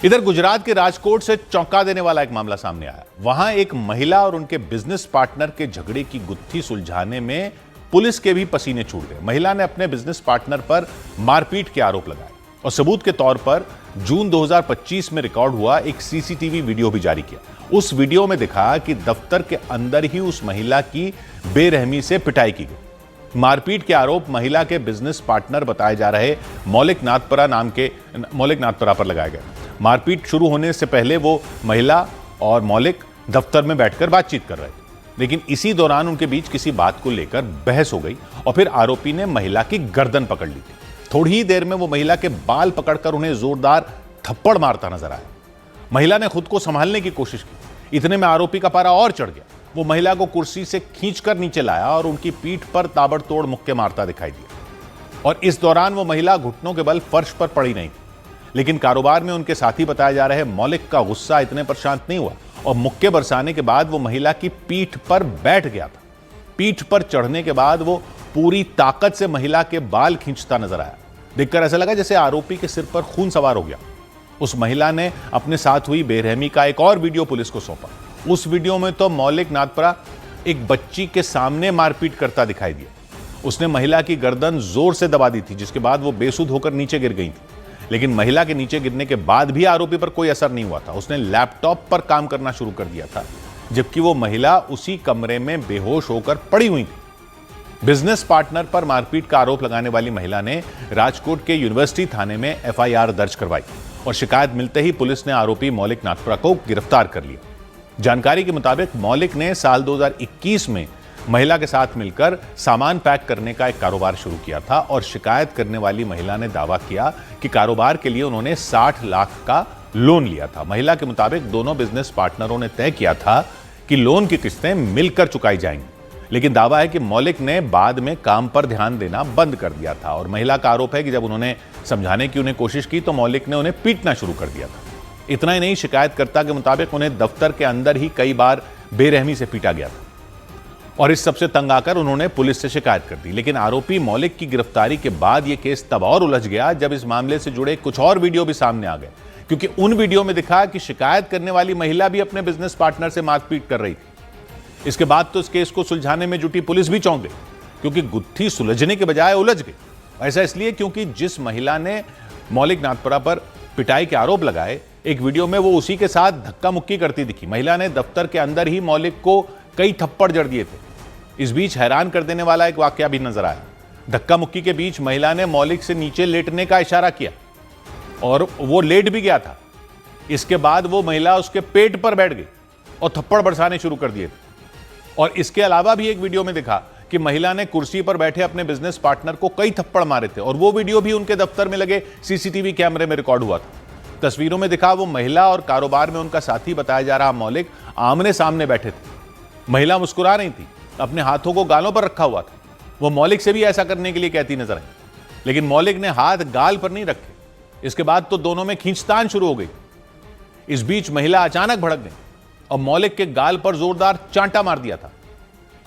इधर गुजरात के राजकोट से चौंका देने वाला एक मामला सामने आया। वहां एक महिला और उनके बिजनेस पार्टनर के झगड़े की गुत्थी सुलझाने में पुलिस के भी पसीने छूट गए। महिला ने अपने बिजनेस पार्टनर पर मारपीट के आरोप लगाए और सबूत के तौर पर जून 2025 में रिकॉर्ड हुआ एक सीसीटीवी वीडियो भी जारी किया। उस वीडियो में दिखा कि दफ्तर के अंदर ही उस महिला की बेरहमी से पिटाई की गई। मारपीट के आरोप महिला के बिजनेस पार्टनर बताए जा रहे मौलिक नाथपरा पर लगाए गए। मारपीट शुरू होने से पहले वो महिला और मौलिक दफ्तर में बैठकर बातचीत कर रहे थे, लेकिन इसी दौरान उनके बीच किसी बात को लेकर बहस हो गई और फिर आरोपी ने महिला की गर्दन पकड़ ली थी। थोड़ी ही देर में वो महिला के बाल पकड़कर उन्हें जोरदार थप्पड़ मारता नजर आया। महिला ने खुद को संभालने की कोशिश की। इतने में आरोपी का पारा और चढ़ गया। वो महिला को कुर्सी से खींचकर नीचे लाया और उनकी पीठ पर ताबड़तोड़ मुक्के मारता दिखाई दिया। और इस दौरान वो महिला घुटनों के बल फर्श पर पड़ी नहीं थी, लेकिन कारोबार में उनके साथी बताए जा रहे मौलिक का गुस्सा इतने पर शांत नहीं हुआ और मुक्के बरसाने के बाद वो महिला की पीठ पर बैठ गया था। पीठ पर चढ़ने के बाद वो पूरी ताकत से महिला के बाल खींचता नजर आया। देखकर ऐसा लगा जैसे आरोपी के सिर पर खून सवार हो गया। उस महिला ने अपने साथ हुई बेरहमी का एक और वीडियो पुलिस को सौंपा। उस वीडियो में तो मौलिक नाथपरा एक बच्ची के सामने मारपीट करता दिखाई दिया। उसने महिला की गर्दन जोर से दबा दी थी, जिसके बाद वो बेसुध होकर नीचे गिर गई थी। लेकिन महिला के नीचे गिरने के बाद भी आरोपी पर कोई असर नहीं हुआ था। उसने लैपटॉप पर काम करना शुरू कर दिया था, जबकि वो महिला उसी कमरे में बेहोश होकर पड़ी हुई थी। बिजनेस पार्टनर पर मारपीट का आरोप लगाने वाली महिला ने राजकोट के यूनिवर्सिटी थाने में एफआईआर दर्ज करवाई और शिकायत मिलते ही पुलिस ने आरोपी मौलिक नाथपरा को गिरफ्तार कर लिया। जानकारी के मुताबिक मौलिक ने साल 2021 में महिला के साथ मिलकर सामान पैक करने का एक कारोबार शुरू किया था और शिकायत करने वाली महिला ने दावा किया कि कारोबार के लिए उन्होंने 60 लाख का लोन लिया था। महिला के मुताबिक दोनों बिजनेस पार्टनरों ने तय किया था कि लोन की किस्तें मिलकर चुकाई जाएंगी, लेकिन दावा है कि मौलिक ने बाद में काम पर ध्यान देना बंद कर दिया था। और महिला का आरोप है कि जब उन्होंने समझाने की उन्हें कोशिश की तो मौलिक ने उन्हें पीटना शुरू कर दिया था। इतना ही नहीं, शिकायतकर्ता के मुताबिक उन्हें दफ्तर के अंदर ही कई बार बेरहमी से पीटा गया था और इस सबसे तंग आकर उन्होंने पुलिस से शिकायत कर दी। लेकिन आरोपी मौलिक की गिरफ्तारी के बाद यह केस तब और उलझ गया जब इस मामले से जुड़े कुछ और वीडियो भी सामने आ गए, क्योंकि उन वीडियो में दिखा कि शिकायत करने वाली महिला भी अपने बिजनेस पार्टनर से मारपीट कर रही थी। इसके बाद तो इस केस को सुलझाने में जुटी पुलिस भी चौंक गई, क्योंकि गुत्थी सुलझने के बजाय उलझ गई। ऐसा इसलिए क्योंकि जिस महिला ने मौलिक नाथपरा पर पिटाई के आरोप लगाए, एक वीडियो में वो उसी के साथ धक्का मुक्की करती दिखी। महिला ने दफ्तर के अंदर ही मौलिक को कई थप्पड़ जड़ दिए थे। इस बीच हैरान कर देने वाला एक वाकया भी नजर आया। धक्का मुक्की के बीच महिला ने मौलिक से नीचे लेटने का इशारा किया और वो लेट भी गया था। इसके बाद वो महिला उसके पेट पर बैठ गई और थप्पड़ बरसाने शुरू कर दिए थे। और इसके अलावा भी एक वीडियो में दिखा कि महिला ने कुर्सी पर बैठे अपने बिजनेस पार्टनर को कई थप्पड़ मारे थे और वो वीडियो भी उनके दफ्तर में लगे सीसीटीवी कैमरे में रिकॉर्ड हुआ था। तस्वीरों में दिखा वो महिला और कारोबार में उनका साथी बताया जा रहा मौलिक आमने सामने बैठे थे। महिला मुस्कुरा रही थी, अपने हाथों को गालों पर रखा हुआ था। वो मौलिक से भी ऐसा करने के लिए कहती नजर आई, लेकिन मौलिक ने हाथ गाल पर नहीं रखे। इसके बाद तो दोनों में खींचतान शुरू हो गई। इस बीच महिला अचानक भड़क गई और मौलिक के गाल पर जोरदार चांटा मार दिया था।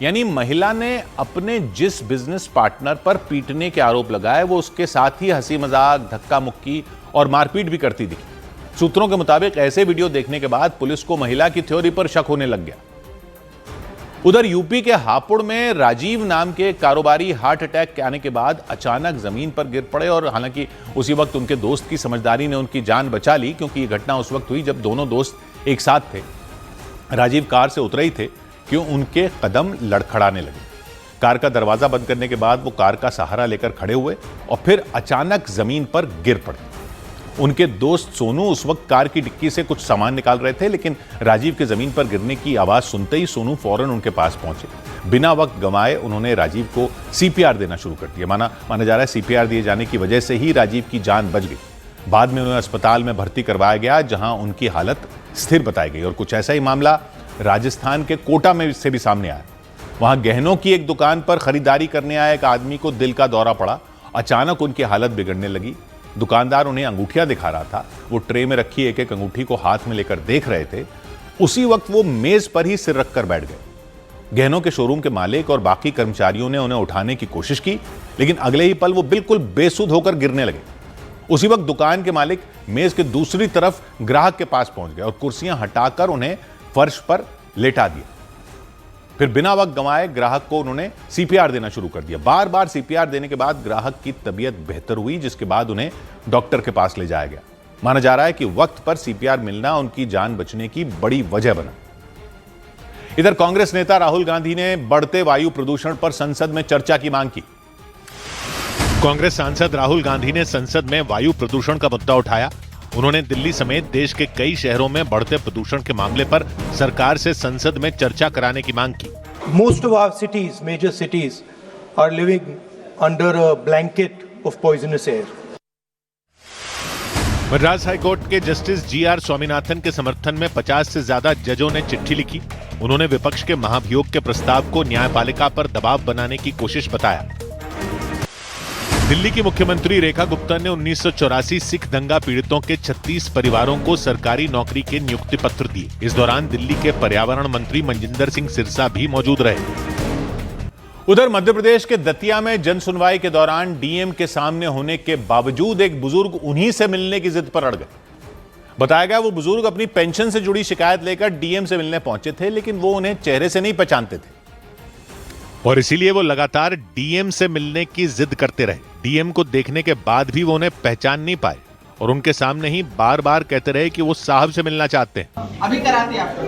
यानी महिला ने अपने जिस बिजनेस पार्टनर पर पीटने के आरोप लगाए, वो उसके साथ ही हंसी मजाक, धक्का मुक्की और मारपीट भी करती दिखी। सूत्रों के मुताबिक ऐसे वीडियो देखने के बाद पुलिस को महिला की थ्योरी पर शक होने लग गया। उधर यूपी के हापुड़ में राजीव नाम के कारोबारी हार्ट अटैक के आने के बाद अचानक जमीन पर गिर पड़े और हालांकि उसी वक्त उनके दोस्त की समझदारी ने उनकी जान बचा ली, क्योंकि यह घटना उस वक्त हुई जब दोनों दोस्त एक साथ थे। राजीव कार से उतरे ही थे कि उनके कदम लड़खड़ाने लगे। कार का दरवाजा बंद करने के बाद वो कार का सहारा लेकर खड़े हुए और फिर अचानक जमीन पर गिर पड़े। उनके दोस्त सोनू उस वक्त कार की डिक्की से कुछ सामान निकाल रहे थे, लेकिन राजीव के जमीन पर गिरने की आवाज सुनते ही सोनू फौरन उनके पास पहुंचे। बिना वक्त गंवाए उन्होंने राजीव को सीपीआर देना शुरू कर दिया। माना जा रहा है सीपीआर दिए जाने की वजह से ही राजीव की जान बच गई। बाद में उन्हें अस्पताल में भर्ती करवाया गया, जहां उनकी हालत स्थिर बताई गई। और कुछ ऐसा ही मामला राजस्थान के कोटा में से भी सामने आया। वहां गहनों की एक दुकान पर खरीदारी करने आए एक आदमी को दिल का दौरा पड़ा। अचानक उनकी हालत बिगड़ने लगी। दुकानदार उन्हें अंगूठियां दिखा रहा था। वो ट्रे में रखी एक एक अंगूठी को हाथ में लेकर देख रहे थे। उसी वक्त वो मेज पर ही सिर रखकर बैठ गए। गहनों के शोरूम के मालिक और बाकी कर्मचारियों ने उन्हें उठाने की कोशिश की, लेकिन अगले ही पल वो बिल्कुल बेसुध होकर गिरने लगे। उसी वक्त दुकान के मालिक मेज के दूसरी तरफ ग्राहक के पास पहुंच गए और कुर्सियां हटाकर उन्हें फर्श पर लेटा दिया। फिर बिना वक्त गंवाए ग्राहक को उन्होंने सीपीआर देना शुरू कर दिया। बार बार सीपीआर देने के बाद ग्राहक की तबीयत बेहतर हुई, जिसके बाद उन्हें डॉक्टर के पास ले जाया गया। माना जा रहा है कि वक्त पर सीपीआर मिलना उनकी जान बचने की बड़ी वजह बना। इधर कांग्रेस नेता राहुल गांधी ने बढ़ते वायु प्रदूषण पर संसद में चर्चा की मांग की। कांग्रेस सांसद राहुल गांधी ने संसद में वायु प्रदूषण का मुद्दा उठाया। उन्होंने दिल्ली समेत देश के कई शहरों में बढ़ते प्रदूषण के मामले पर सरकार से संसद में चर्चा कराने की मांग की। Most of our cities, major cities, are living under a blanket of poisonous air. Madras high court के जस्टिस जी.आर. स्वामीनाथन के समर्थन में 50 से ज्यादा जजों ने चिट्ठी लिखी। उन्होंने विपक्ष के महाभियोग के प्रस्ताव को न्यायपालिका पर दबाव बनाने की कोशिश बताया। दिल्ली की मुख्यमंत्री रेखा गुप्ता ने 1984 सिख दंगा पीड़ितों के 36 परिवारों को सरकारी नौकरी के नियुक्ति पत्र दिए। इस दौरान दिल्ली के पर्यावरण मंत्री मनजिंदर सिंह सिरसा भी मौजूद रहे। उधर मध्य प्रदेश के दतिया में जन सुनवाई के दौरान डीएम के सामने होने के बावजूद एक बुजुर्ग उन्हीं से मिलने की जिद पर अड़ गए। बताया गया वो बुजुर्ग अपनी पेंशन से जुड़ी शिकायत लेकर डीएम से मिलने पहुंचे थे, लेकिन वो उन्हें चेहरे से नहीं पहचानते थे और इसीलिए वो लगातार डीएम से मिलने की जिद करते रहे। डीएम को देखने के बाद भी वो उन्हें पहचान नहीं पाए और उनके सामने ही बार बार कहते रहे कि वो साहब से मिलना चाहते हैं। अभी कराते आपको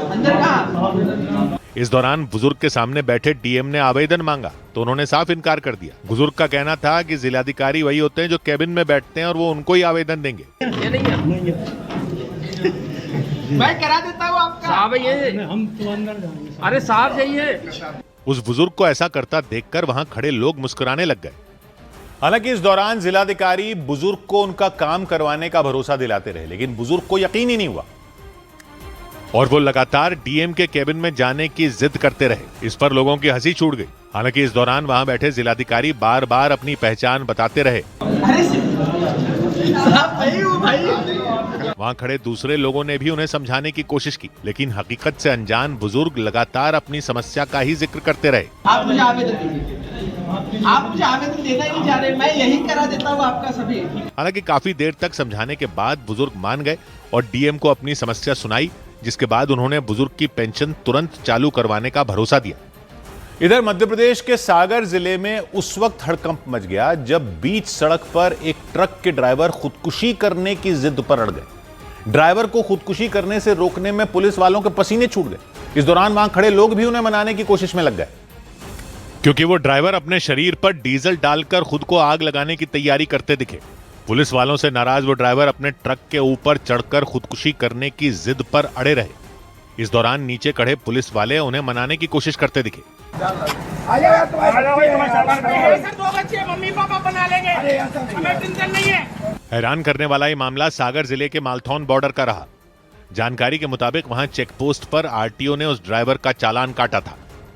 अंदर कहां? इस दौरान बुजुर्ग के सामने बैठे डीएम ने आवेदन मांगा तो उन्होंने साफ इनकार कर दिया। बुजुर्ग का कहना था कि जिलाधिकारी वही होते हैं जो कैबिन में बैठते हैं और वो उनको ही आवेदन देंगे। मैं करा देता हूँ आपका। साहब ये हम तो अंदर जाएंगे। अरे साहब जाइए। उस बुजुर्ग को ऐसा करता देखकर वहां खड़े लोग मुस्कुराने लग गए। हालांकि इस दौरान जिलाधिकारी बुजुर्ग को उनका काम करवाने का भरोसा दिलाते रहे, लेकिन बुजुर्ग को यकीन ही नहीं हुआ और वो लगातार डीएम के कैबिन में जाने की जिद करते रहे। इस पर लोगों की हंसी छूट गई। हालांकि इस दौरान वहां बैठे जिलाधिकारी बार बार अपनी पहचान बताते रहे। वहां खड़े दूसरे लोगों ने भी उन्हें समझाने की कोशिश की, लेकिन हकीकत से अनजान बुजुर्ग लगातार अपनी समस्या का ही जिक्र करते रहे। आप मुझे आवेदन दीजिए। आप मुझे आवेदन देना ही नहीं चाह रहे, मैं यही करा देता हूँ आपका सभी। हालांकि काफी देर तक समझाने के बाद बुजुर्ग मान गए और डीएम को अपनी समस्या सुनाई, जिसके बाद उन्होंने बुजुर्ग की पेंशन तुरंत चालू करवाने का भरोसा दिया। इधर मध्य प्रदेश के सागर जिले में उस वक्त हड़कंप मच गया जब बीच सड़क पर एक ट्रक के ड्राइवर खुदकुशी करने की जिद पर अड़ गए। ड्राइवर को खुदकुशी करने से रोकने में पुलिस वालों के पसीने छूट गए। इस दौरान वहां खड़े लोग भी उन्हें मनाने की कोशिश में लग गए, क्योंकि वो ड्राइवर अपने शरीर पर डीजल डालकर खुद को आग लगाने की तैयारी करते दिखे। पुलिस वालों से नाराज वो ड्राइवर अपने ट्रक के ऊपर चढ़कर खुदकुशी करने की जिद पर अड़े रहे। इस दौरान नीचे खड़े पुलिस वाले उन्हें मनाने की कोशिश करते दिखे। मम्मी पापा बना लेंगे, हमें टेंशन नहीं है। हैरान करने वाला ये मामला सागर जिले के मालथौन बॉर्डर का रहा। जानकारी के मुताबिक वहां चेक पोस्ट पर आरटीओ ने उस ड्राइवर का चालान काटा था।